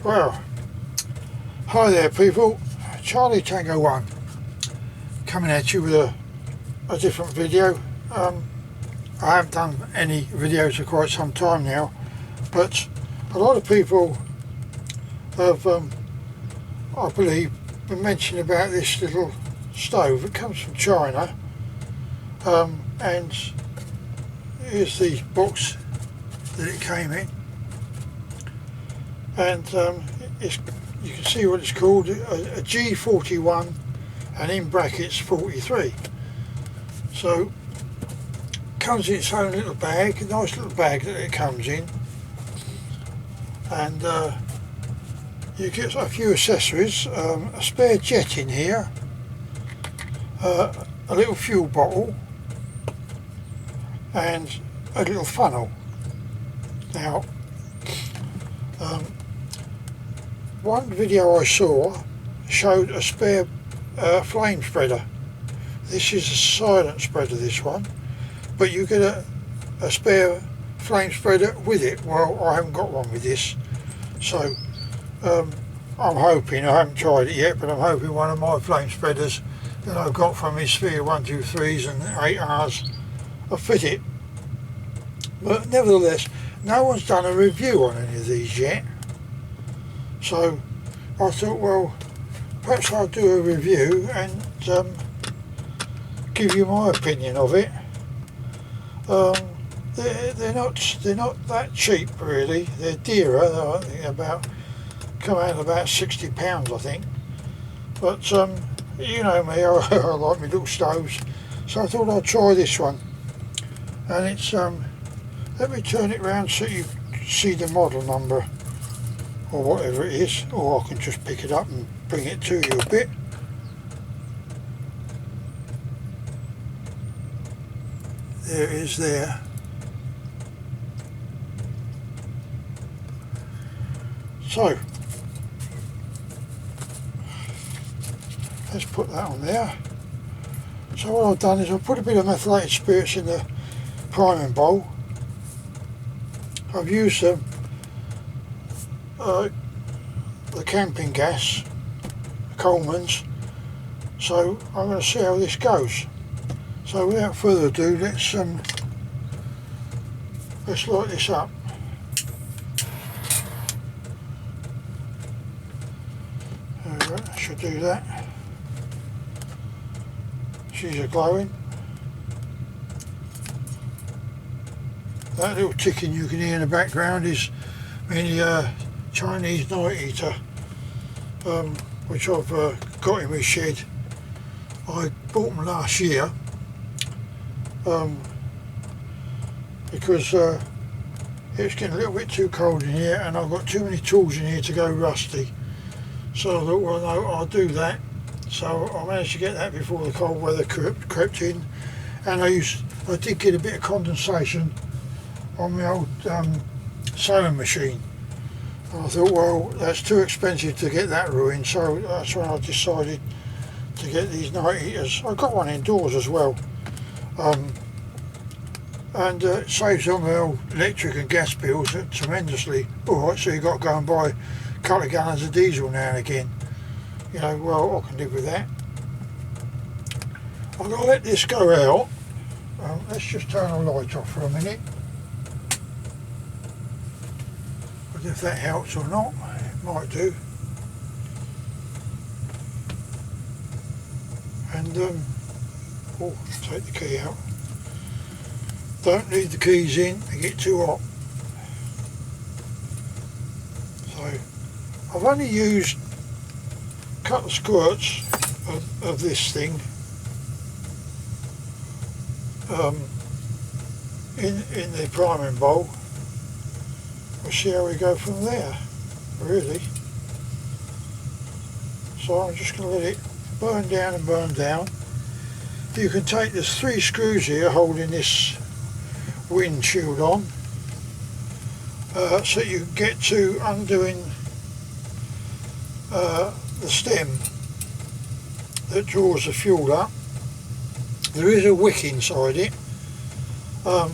Well, hi there people, Charlie Tango 1 coming at you with a different video. I haven't done any videos for quite some time now, but a lot of people have, I believe, been mentioning about this little stove. It comes from China, and here's the box that it came in, and you can see what it's called, a G41, and in brackets 43. So comes in its own little bag, a nice little bag that it comes in, and you get a few accessories, a spare jet in here, a little fuel bottle, and a little funnel. Now, one video I saw showed a spare flame spreader. This is a silent spreader, this one, but you get a spare flame spreader with it. Well, I haven't got one with this, so I'm hoping, I haven't tried it yet, but I'm hoping one of my flame spreaders that I've got from my Sphere 123s and 8Rs will fit it. But nevertheless, no one's done a review on any of these yet, so I thought, well, perhaps I'll do a review and give you my opinion of it. They're not that cheap really. They're dearer. I think come out about £60, I think. But you know me, I like my little stoves, so I thought I'd try this one. And it's let me turn it round so you see the model number or whatever it is, or I can just pick it up and bring it to you a bit. There it is there. So let's put that on there. So what I've done is I've put a bit of methylated spirits in the priming bowl. I've used the camping gas, Coleman's, so I'm going to see how this goes. So without further ado, let's light this up. There we go, I should do that. She's a glowing. That little ticking you can hear in the background is my Chinese night eater, which I've got in my shed. I bought them last year because it's getting a little bit too cold in here and I've got too many tools in here to go rusty. So I thought, well, no, I'll do that. So I managed to get that before the cold weather crept in, and I did get a bit of condensation on my old sewing machine. And I thought, well, that's too expensive to get that ruined, so that's when I decided to get these night heaters. I got one indoors as well, and it saves on my old electric and gas bills tremendously. Alright, so you've got to go and buy a couple of gallons of diesel now and again. You know, well, I can live with that. I'm going to let this go out. Let's just turn the light off for a minute. But if that helps or not, it might do. And, oh, take the key out. Don't leave the keys in, they get too hot. So, I've only used a couple of squirts of this thing in the priming bowl. We'll see how we go from there, really. So I'm just going to let it burn down and burn down. You can take, there's 3 screws here holding this windshield on, so you can get to undoing the stem that draws the fuel up. There is a wick inside it, and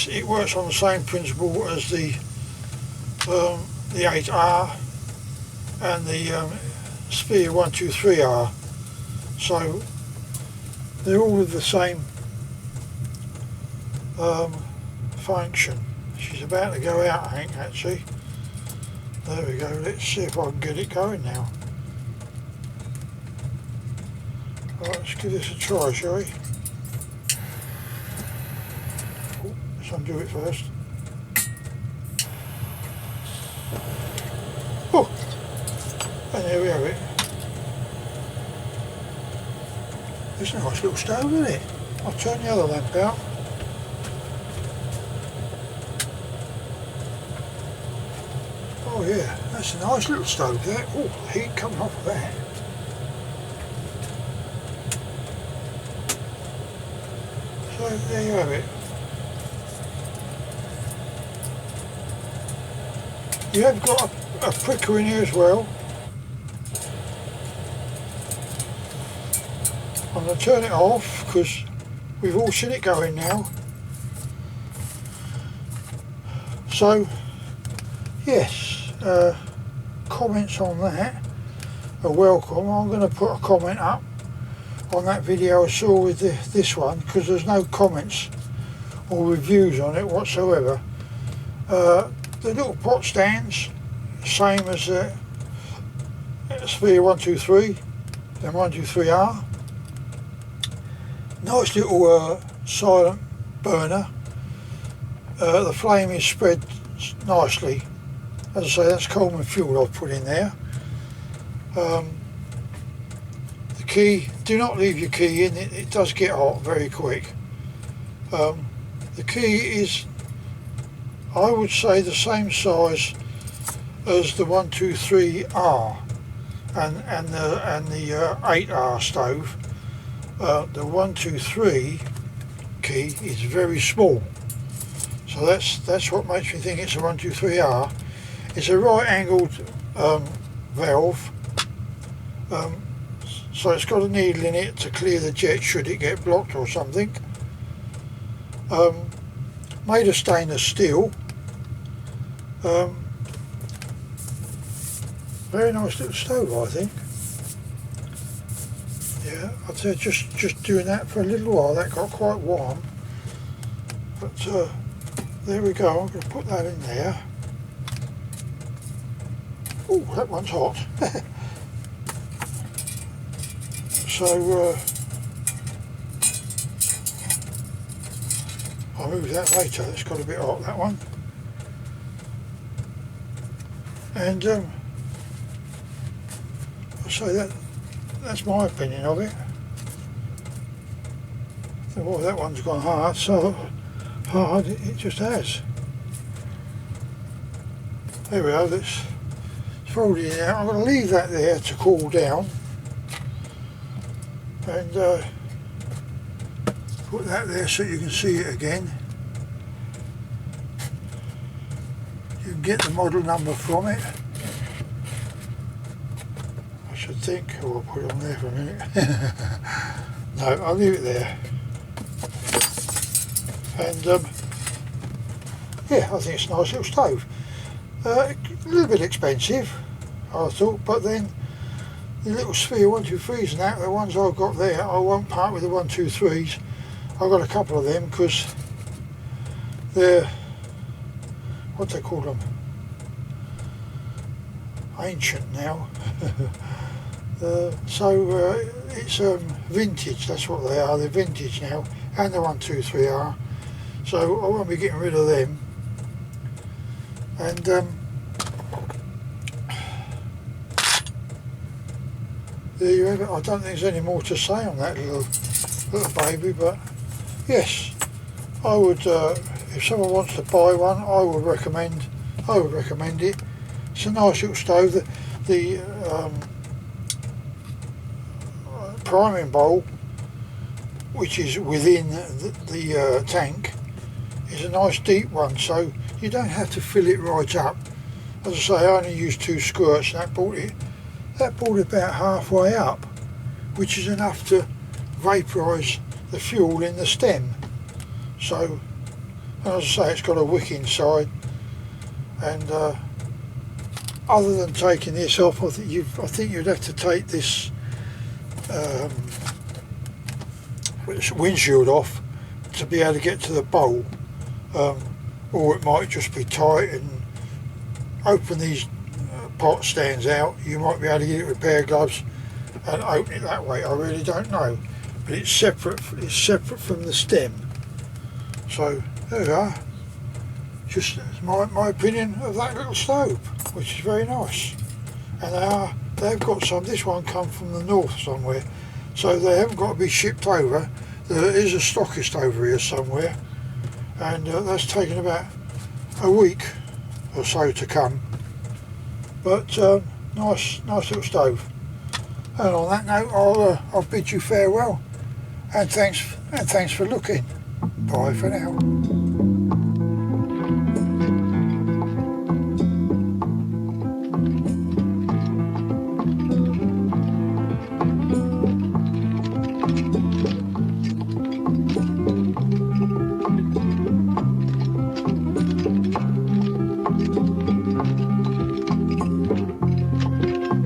it works on the same principle as the the 8R and the Sphere 123R. So they're all of the same function. She's about to go out, I think, actually. There we go. Let's see if I can get it going now. Right, let's give this a try, shall we? Oh, let's undo it first. Oh, and there we have it. It's a nice little stove, isn't it? I'll turn the other lamp out. Oh yeah, that's a nice little stove there. Oh, heat coming off of that. So there you have it. You have got a pricker in here as well. I'm going to turn it off because we've all seen it going now. So yes, comments on that are welcome. I'm going to put a comment up on that video I saw with this one, because there's no comments or reviews on it whatsoever. The little pot stands, same as the Sphere 123 and 123R. Nice little silent burner. The flame is spread nicely. As I say, that's Coleman fuel I've put in there. The key, do not leave your key in, it does get hot very quick. The key is, I would say, the same size as the 123R and the 8R stove. The 123 key is very small, so that's what makes me think it's a 123R. It's a right angled valve, so it's got a needle in it to clear the jet should it get blocked or something. Made of stainless steel. Very nice little stove, I think. Yeah, I'd say just doing that for a little while, that got quite warm. But there we go, I'm going to put that in there. Oh, that one's hot. So I'll move that later, it's got a bit hot, that one. And I'll say that's my opinion of it. Oh, that one's gone hard, so hard it just has. There we are, let's fold it out. I'm going to leave that there to cool down. And put that there so you can see it again. You can get the model number from it, I should think. Oh, I'll put it on there for a minute. No, I'll leave it there. And yeah, I think it's a nice little stove. A little bit expensive, I thought, but then the little Sphere 123s and that, the ones I've got there, I won't part with the 123s. I've got a couple of them because they're, what they call them, ancient now. So it's vintage, that's what they are, they're vintage now, and the 123R. So I won't be getting rid of them. And there you have it. I don't think there's any more to say on that little baby, but yes, I would, if someone wants to buy one, I would recommend it. It's a nice little stove. The priming bowl, which is within the tank, is a nice deep one, so you don't have to fill it right up. As I say, I only used 2 squirts, and that brought it about halfway up, which is enough to vaporise the fuel in the stem. So, as I say, it's got a wick inside, and other than taking this off, I think you'd have to take this windshield off to be able to get to the bowl, or it might just be tight, and open these pot stands out. You might be able to get it with a pair of gloves and open it that way. I really don't know, but it's separate from the stem. So there we are, just my opinion of that little stove, which is very nice. And they've got some, this one come from the north somewhere, so they haven't got to be shipped over. There is a stockist over here somewhere, and that's taken about a week or so to come. But nice little stove. And on that note, I'll bid you farewell, and thanks for looking. Bye for now.